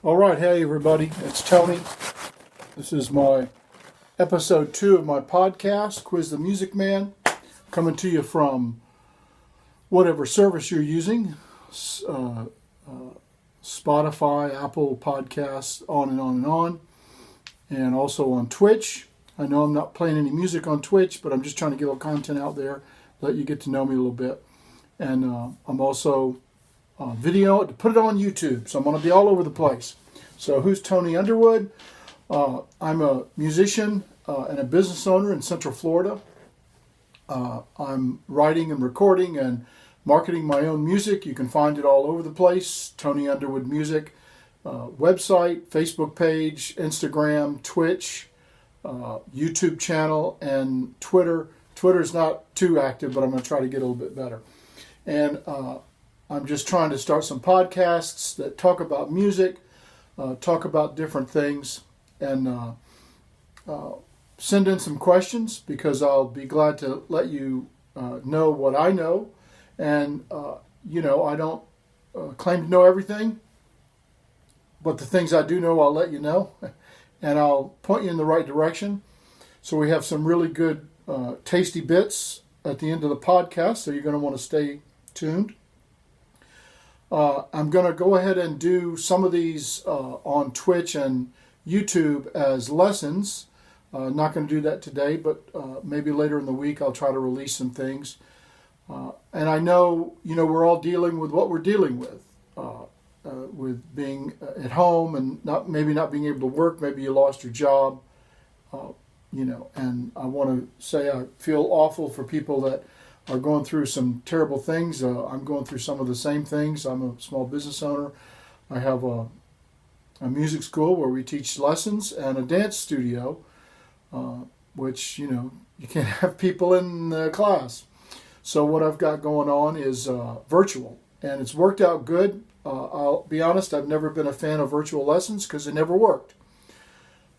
All right, hey everybody, it's Tony. This is my episode 2 of my podcast, Quiz the Music Man, coming to you from whatever service you're using, Spotify, Apple Podcasts, on and on and on, and also on Twitch. I know I'm not playing any music on Twitch, but I'm just trying to get a little content out there, let you get to know me a little bit. And I'm also video to put it on YouTube, so I'm going to be all over the place. So who's Tony Underwood? I'm a musician and a business owner in Central Florida. I'm writing and recording and marketing my own music. You can find it all over the place. Tony Underwood Music website, Facebook page, Instagram, Twitch, YouTube channel, and Twitter. Twitter's not too active, but I'm going to try to get a little bit better. And I'm just trying to start some podcasts that talk about music, talk about different things, and send in some questions because I'll be glad to let you know what I know. And, I don't claim to know everything, but the things I do know, I'll let you know, and I'll point you in the right direction. So we have some really good, tasty bits at the end of the podcast, so you're going to want to stay tuned. I'm going to go ahead and do some of these on Twitch and YouTube as lessons. Not going to do that today, but maybe later in the week I'll try to release some things. And I know, we're all dealing with what we're dealing with being at home and maybe not being able to work. Maybe you lost your job, and I want to say I feel awful for people that are going through some terrible things. I'm going through some of the same things. I'm a small business owner. I have a music school where we teach lessons and a dance studio, which, you can't have people in the class. So what I've got going on is virtual, and it's worked out good. I'll be honest, I've never been a fan of virtual lessons because they never worked.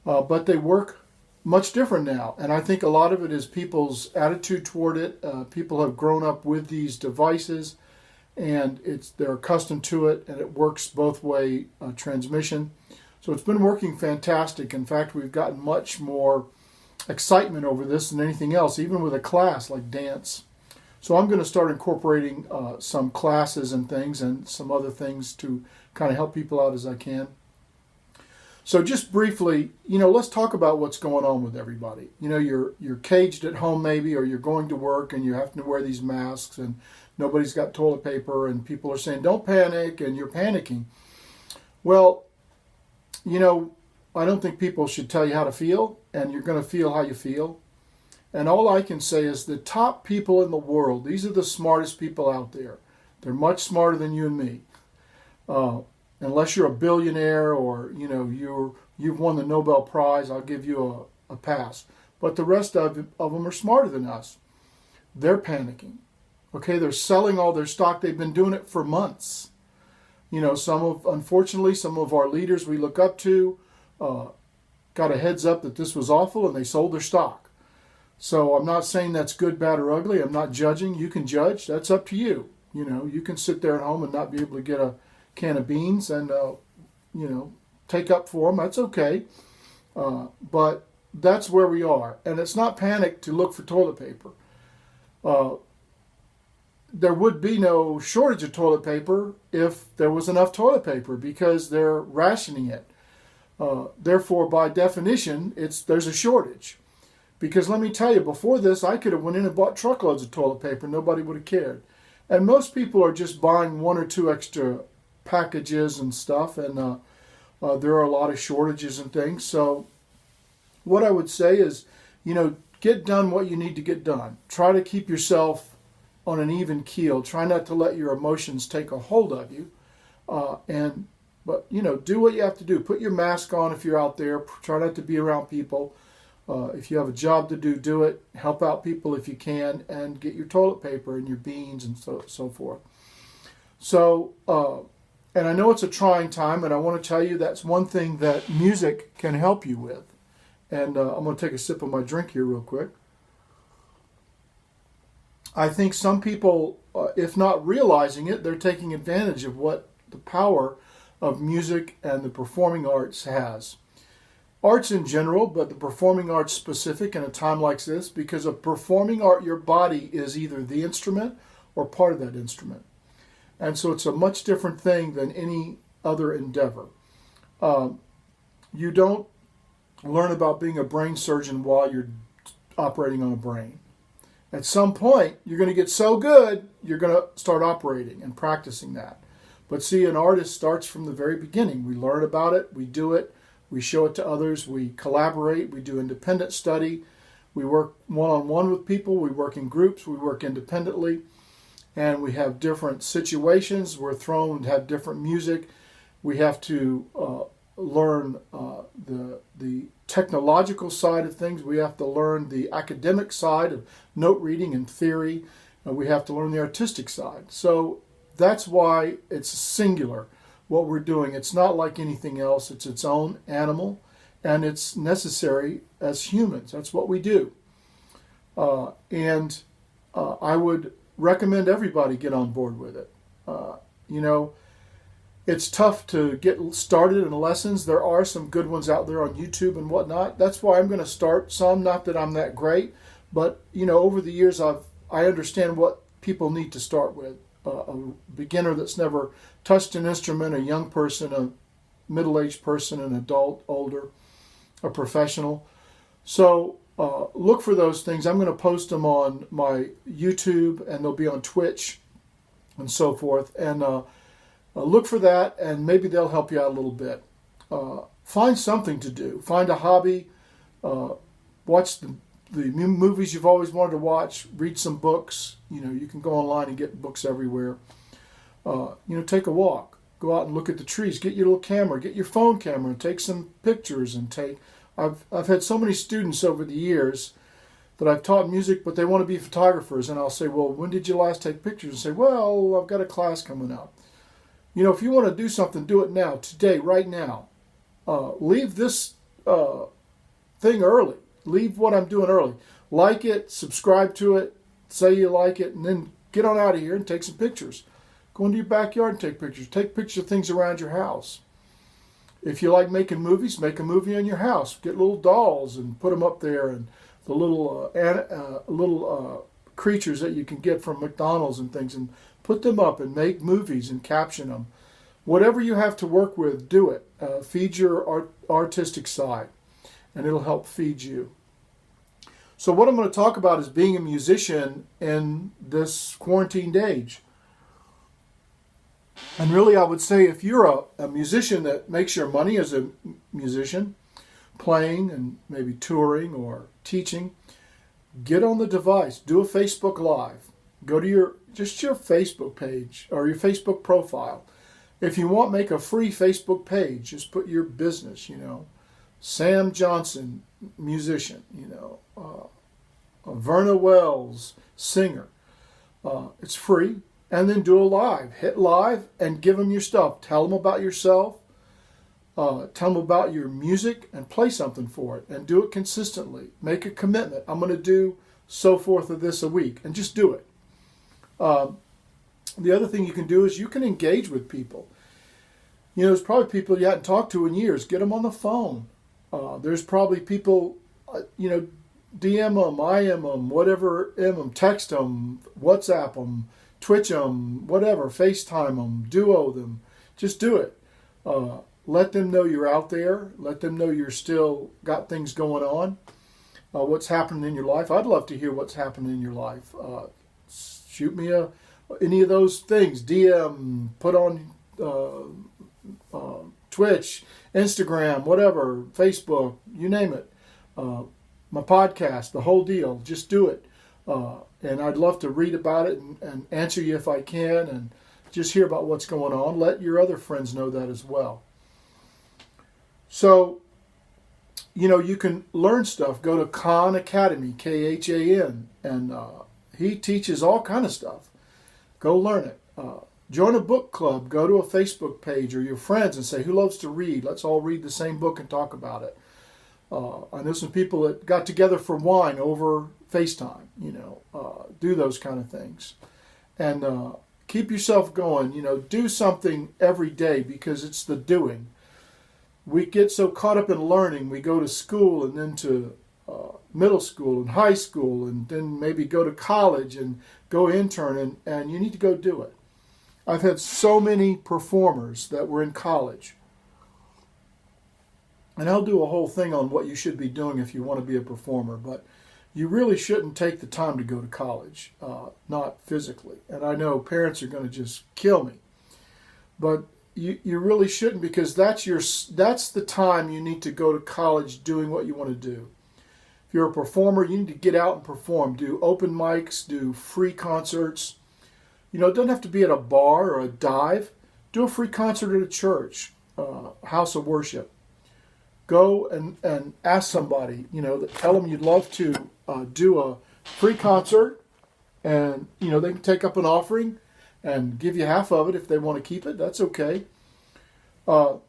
But they work much different now, and I think a lot of it is people's attitude toward it. People have grown up with these devices, and they're accustomed to it, and it works both way transmission. So it's been working fantastic. In fact, we've gotten much more excitement over this than anything else, even with a class like dance. So I'm going to start incorporating some classes and things and some other things to kind of help people out as I can. So just briefly, let's talk about what's going on with everybody. You're caged at home maybe, or you're going to work and you have to wear these masks and nobody's got toilet paper and people are saying, don't panic, and you're panicking. Well, I don't think people should tell you how to feel, and you're going to feel how you feel. And all I can say is the top people in the world, these are the smartest people out there. They're much smarter than you and me. Unless you're a billionaire or, you've won the Nobel Prize, I'll give you a pass. But the rest of them are smarter than us. They're panicking. Okay, they're selling all their stock. They've been doing it for months. Unfortunately, some of our leaders we look up to got a heads up that this was awful and they sold their stock. So I'm not saying that's good, bad, or ugly. I'm not judging. You can judge. That's up to you. You can sit there at home and not be able to get a can of beans and, take up for them. That's okay. But that's where we are. And it's not panic to look for toilet paper. There would be no shortage of toilet paper if there was enough toilet paper because they're rationing it. Therefore, by definition, there's a shortage. Because let me tell you, before this, I could have went in and bought truckloads of toilet paper. Nobody would have cared. And most people are just buying 1 or 2 extra packages and stuff, and there are a lot of shortages and things. So what I would say is, get done what you need to get done. Try to keep yourself on an even keel. Try not to let your emotions take a hold of you. But do what you have to do. Put your mask on if you're out there. Try not to be around people. If you have a job to do it. Help out people if you can, and get your toilet paper and your beans and so forth. So, and I know it's a trying time, and I want to tell you that's one thing that music can help you with. And I'm going to take a sip of my drink here real quick. I think some people, if not realizing it, they're taking advantage of what the power of music and the performing arts has. Arts in general, but the performing arts specific in a time like this, because of performing art, your body is either the instrument or part of that instrument. And so it's a much different thing than any other endeavor. You don't learn about being a brain surgeon while you're operating on a brain. At some point, you're going to get so good, you're going to start operating and practicing that. But see, an artist starts from the very beginning. We learn about it, we do it, we show it to others, we collaborate, we do independent study, we work one-on-one with people, we work in groups, we work independently, and we have different situations. We're thrown to have different music. We have to learn the technological side of things. We have to learn the academic side of note reading and theory. We have to learn the artistic side. So that's why it's singular, what we're doing. It's not like anything else. It's its own animal, and it's necessary as humans. That's what we do. And I would recommend everybody get on board with it. It's tough to get started in lessons. There are some good ones out there on YouTube and whatnot. That's why I'm going to start some. Not that I'm that great, but over the years I understand what people need to start with. A beginner that's never touched an instrument, a young person, a middle-aged person, an adult, older, a professional. So look for those things. I'm going to post them on my YouTube, and they'll be on Twitch and so forth. And look for that, and maybe they'll help you out a little bit. Find something to do. Find a hobby. Watch the movies you've always wanted to watch. Read some books. You can go online and get books everywhere. Take a walk. Go out and look at the trees. Get your little camera. Get your phone camera and take some pictures. I've had so many students over the years that I've taught music, but they want to be photographers. And I'll say, well, when did you last take pictures? And say, well, I've got a class coming up. If you want to do something, do it now, today, right now. Leave this thing early. Leave what I'm doing early. Like it, subscribe to it, say you like it, and then get on out of here and take some pictures. Go into your backyard and take pictures. Take pictures of things around your house. If you like making movies, make a movie in your house. Get little dolls and put them up there, and the little creatures that you can get from McDonald's and things, and put them up and make movies and caption them. Whatever you have to work with, do it. Feed your artistic side, and it'll help feed you. So what I'm going to talk about is being a musician in this quarantined age. And really, I would say if you're a musician that makes your money as a musician, playing and maybe touring or teaching, get on the device. Do a Facebook Live. Go to your Facebook page or your Facebook profile. If you want, make a free Facebook page. Just put your business, Sam Johnson, musician, Verna Wells, singer. It's free. And then do a live. Hit live and give them your stuff. Tell them about yourself. Tell them about your music and play something for it. And do it consistently. Make a commitment. I'm going to do so forth of this a week. And just do it. The other thing you can do is you can engage with people. There's probably people you hadn't talked to in years. Get them on the phone. There's probably people, DM them, IM them, whatever, them, text them, WhatsApp them, Twitch them, whatever, FaceTime them, Duo them. Just do it. Let them know you're out there. Let them know you're still got things going on. What's happening in your life. I'd love to hear what's happening in your life. Shoot me any of those things. DM, put on Twitch, Instagram, whatever, Facebook, you name it. My podcast, the whole deal. Just do it. And I'd love to read about it and answer you if I can, and just hear about what's going on. Let your other friends know that as well. So, you can learn stuff. Go to Khan Academy, Khan, and he teaches all kind of stuff. Go learn it. Join a book club. Go to a Facebook page or your friends and say, who loves to read? Let's all read the same book and talk about it. I know some people that got together for wine over FaceTime, do those kind of things. And Keep yourself going. Do something every day because it's the doing. We get so caught up in learning. We go to school and then to middle school and high school and then maybe go to college and go intern, and you need to go do it. I've had so many performers that were in college. And I'll do a whole thing on what you should be doing if you want to be a performer, but you really shouldn't take the time to go to college, not physically. And I know parents are going to just kill me, but you really shouldn't, because that's the time you need to go to college doing what you want to do. If you're a performer, you need to get out and perform. Do open mics, do free concerts. It doesn't have to be at a bar or a dive. Do a free concert at a church, house of worship. Go and ask somebody, tell them you'd love to do a free concert, and, they can take up an offering and give you half of it if they want to keep it. That's okay. Of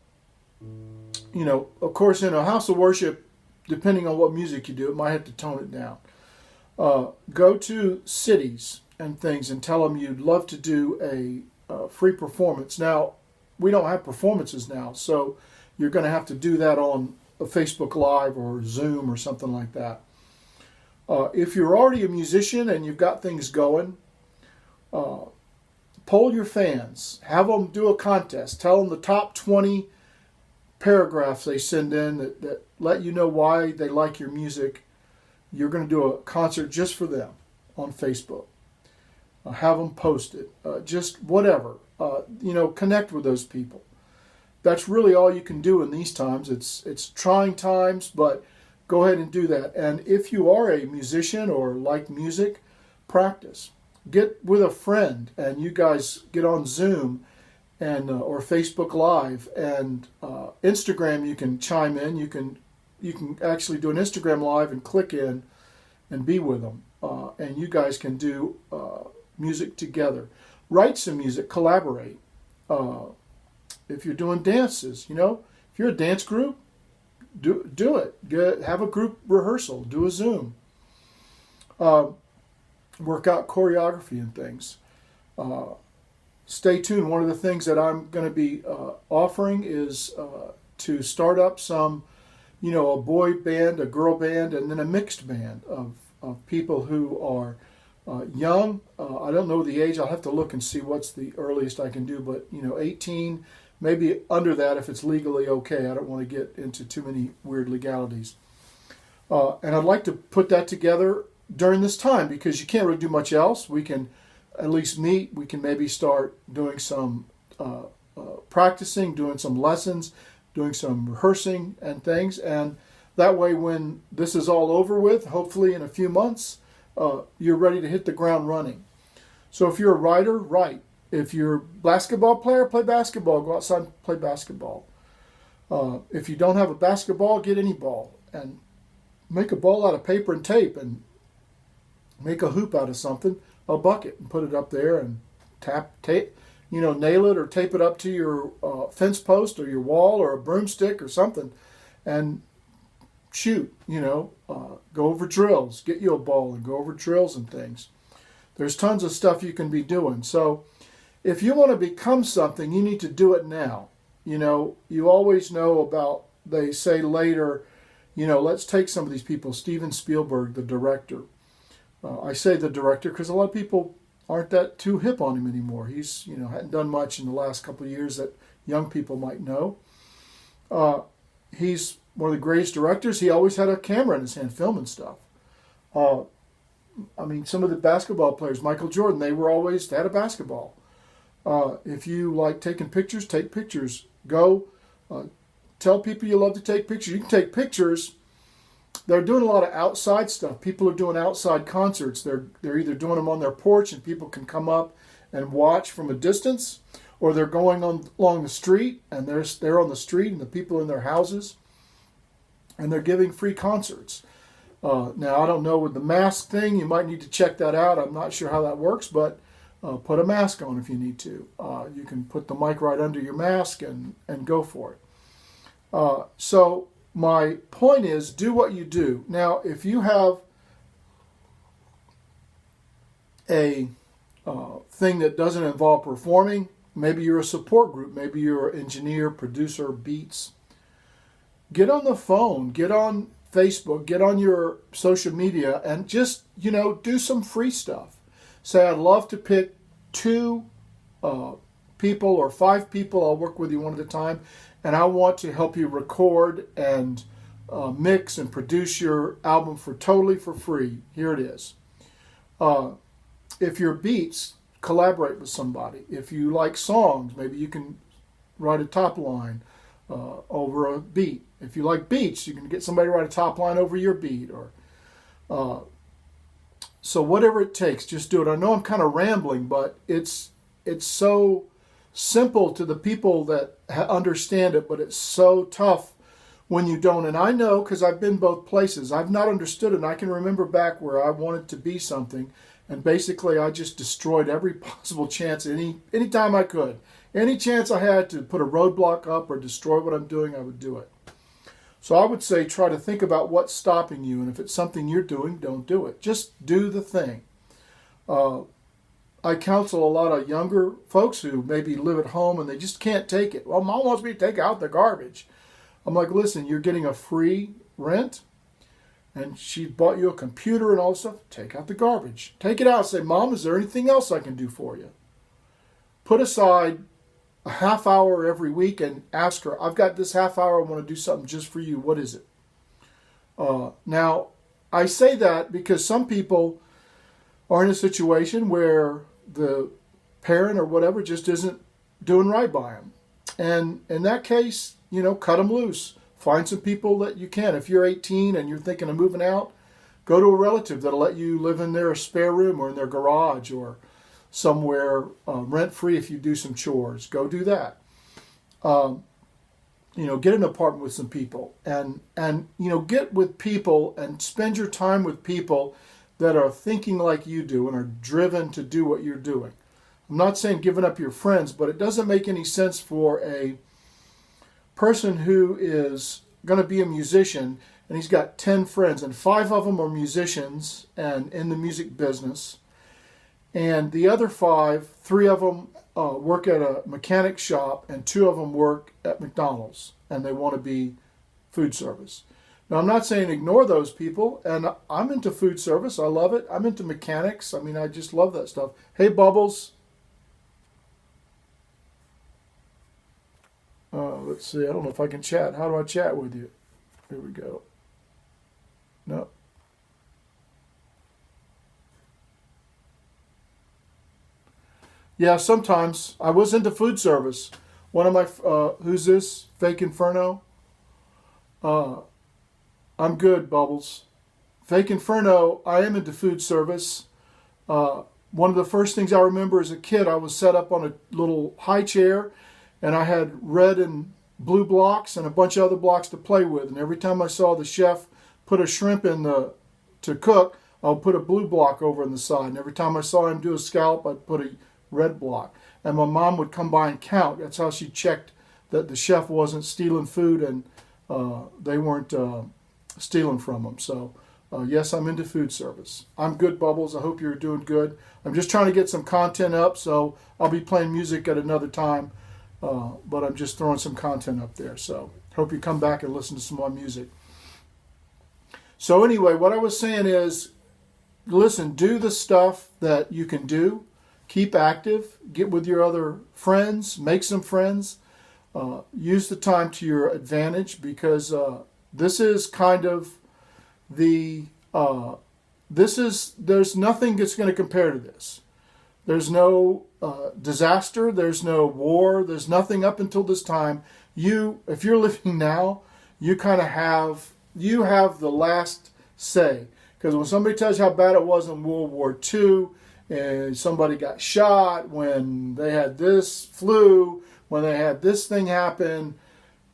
course, in a house of worship, depending on what music you do, it might have to tone it down. Go to cities and things and tell them you'd love to do a free performance. Now, we don't have performances now, so you're going to have to do that on a Facebook Live or Zoom or something like that. If you're already a musician and you've got things going, poll your fans. Have them do a contest. Tell them the top 20 paragraphs they send in that let you know why they like your music. You're going to do a concert just for them on Facebook. Have them post it. Just whatever. Connect with those people. That's really all you can do in these times. It's trying times, but go ahead and do that. And if you are a musician or like music, practice. Get with a friend and you guys get on Zoom and or Facebook Live and Instagram. You can chime in. You can actually do an Instagram Live and click in and be with them. And you guys can do music together. Write some music. Collaborate. If you're doing dances, if you're a dance group, do it. Have a group rehearsal. Do a Zoom. Work out choreography and things. Stay tuned. One of the things that I'm going to be offering is to start up some, a boy band, a girl band, and then a mixed band of people who are young. I don't know the age. I'll have to look and see what's the earliest I can do, but 18. Maybe under that if it's legally okay. I don't want to get into too many weird legalities. And I'd like to put that together during this time because you can't really do much else. We can at least meet. We can maybe start doing some practicing, doing some lessons, doing some rehearsing and things. And that way when this is all over with, hopefully in a few months, you're ready to hit the ground running. So if you're a writer, write. If you're a basketball player, play basketball. Go outside and play basketball. If you don't have a basketball, get any ball. And make a ball out of paper and tape and make a hoop out of something, a bucket, and put it up there and nail it or tape it up to your fence post or your wall or a broomstick or something and shoot, go over drills. Get you a ball and go over drills and things. There's tons of stuff you can be doing. So if you want to become something, you need to do it now. You always know about, they say later, let's take some of these people. Steven Spielberg, the director. I say the director because a lot of people aren't that too hip on him anymore. He's, hadn't done much in the last couple of years that young people might know. He's one of the greatest directors. He always had a camera in his hand filming stuff. Some of the basketball players, Michael Jordan, they had a basketball. If you like taking pictures, take pictures. Go tell people you love to take pictures. You can take pictures. They're doing a lot of outside stuff. People are doing outside concerts. They're either doing them on their porch and people can come up and watch from a distance, or they're going along the street and they're on the street and the people are in their houses and they're giving free concerts. Now, I don't know with the mask thing. You might need to check that out. I'm not sure how that works, but put a mask on if you need to. You can put the mic right under your mask and go for it. So my point is, do what you do. Now, if you have a thing that doesn't involve performing. Maybe you're a support group. Maybe you're an engineer, producer, beats. Get on the phone. Get on Facebook. Get on your social media and just, do some free stuff. Say, I'd love to pick 2 people or 5 people. I'll work with you one at a time. And I want to help you record and mix and produce your album totally for free. Here it is. If you're beats, collaborate with somebody. If you like songs, maybe you can write a top line over a beat. If you like beats, you can get somebody to write a top line over your beat. So whatever it takes, just do it. I know I'm kind of rambling, but it's so simple to the people that understand it, but it's so tough when you don't. And I know, because I've been both places, I've not understood it. And I can remember back where I wanted to be something, and basically I just destroyed every possible chance any time I could. Any chance I had to put a roadblock up or destroy what I'm doing, I would do it. So I would say try to think about what's stopping you, and if it's something you're doing, don't do it. Just do the thing. I counsel a lot of younger folks who maybe live at home and they just can't take it. Well, Mom wants me to take out the garbage. I'm like, listen, you're getting a free rent, and she bought you a computer and all this stuff. Take out the garbage. Take it out. Say, Mom, is there anything else I can do for you? Put aside a half hour every week and ask her, I've got this half hour, I want to do something just for you. What is it? Now, I say that because some people are in a situation where the parent or whatever just isn't doing right by them. And in that case, cut them loose. Find some people that you can. If you're 18 and you're thinking of moving out, go to a relative that'll let you live in their spare room or in their garage or somewhere rent-free if you do some chores. Go do that. Get an apartment with some people and get with people and spend your time with people that are thinking like you do and are driven to do what you're doing. I'm not saying giving up your friends, but it doesn't make any sense for a person who is going to be a musician and he's got 10 friends and 5 of them are musicians and in the music business, and the other 5, 3 of them work at a mechanic shop and 2 of them work at McDonald's and they want to be food service. Now, I'm not saying ignore those people, and I'm into food service. I love it. I'm into mechanics. I mean, I just love that stuff. Hey, Bubbles. Let's see. I don't know if I can chat. How do I chat with you? Here we go. No. Yeah, sometimes. I was into food service. One of my, who's this? Fake Inferno? I'm good, Bubbles. Fake Inferno, I am into food service. One of the first things I remember as a kid, I was set up on a little high chair, and I had red and blue blocks and a bunch of other blocks to play with. And every time I saw the chef put a shrimp in to cook, I would put a blue block over on the side. And every time I saw him do a scallop, I'd put a red block. And my mom would come by and count. That's how she checked that the chef wasn't stealing food and they weren't stealing from them. So, yes, I'm into food service. I'm good, Bubbles. I hope you're doing good. I'm just trying to get some content up, so I'll be playing music at another time. But I'm just throwing some content up there. So, hope you come back and listen to some more music. So anyway, what I was saying is, listen, do the stuff that you can do. Keep active. Get with your other friends. Make some friends. Use the time to your advantage, because this is kind of there's nothing that's going to compare to this. There's no disaster. There's no war. There's nothing up until this time. If you're living now, you kind of have the last say. Because when somebody tells you how bad it was in World War II, and somebody got shot, when they had this flu, when they had this thing happen,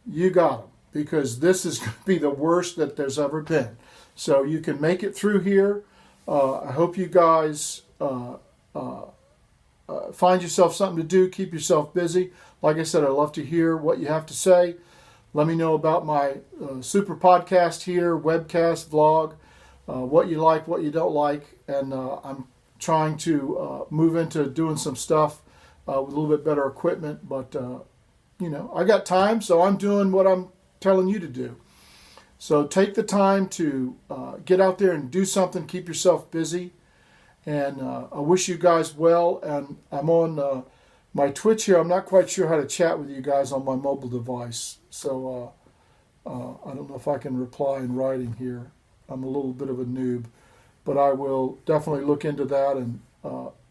you got them. Because this is going to be the worst that there's ever been. So you can make it through here. I hope you guys find yourself something to do. Keep yourself busy. Like I said, I'd love to hear what you have to say. Let me know about my super podcast here, webcast, vlog, what you like, what you don't like. And I'm trying to move into doing some stuff with a little bit better equipment. But, I got time, so I'm doing what I'm telling you to do. So take the time to get out there and do something, keep yourself busy. And I wish you guys well. And I'm on my Twitch here. I'm not quite sure how to chat with you guys on my mobile device. So I don't know if I can reply in writing here. I'm a little bit of a noob. But I will definitely look into that, and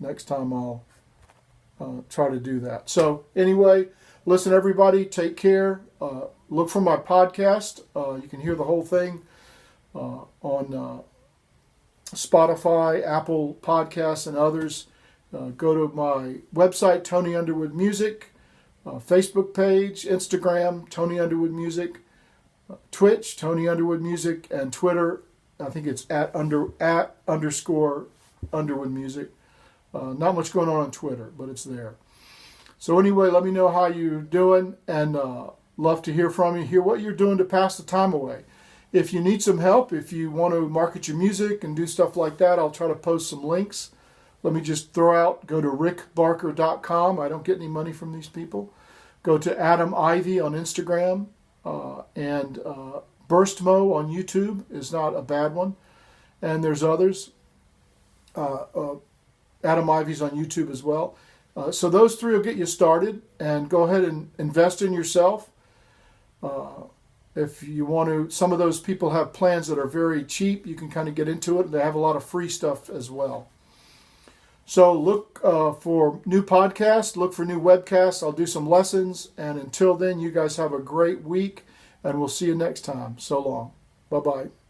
next time I'll try to do that. So anyway, listen, everybody, take care. Look for my podcast. You can hear the whole thing on Spotify, Apple Podcasts, and others. Go to my website, Tony Underwood Music, Facebook page, Instagram, Tony Underwood Music, Twitch, Tony Underwood Music, and Twitter. I think it's at underscore Underwood Music. Not much going on Twitter, but it's there. So anyway, let me know how you're doing, and love to hear from you. Hear what you're doing to pass the time away. If you need some help, if you want to market your music and do stuff like that, I'll try to post some links. Let me just throw out, go to rickbarker.com. I don't get any money from these people. Go to Adam Ivy on Instagram, and Burstmo on YouTube is not a bad one. And there's others. Adam Ivy's on YouTube as well. So those three will get you started, and go ahead and invest in yourself. If you want to, some of those people have plans that are very cheap. You can kind of get into it. They have a lot of free stuff as well. So look for new podcasts, look for new webcasts. I'll do some lessons. And until then, you guys have a great week, and we'll see you next time. So long. Bye-bye.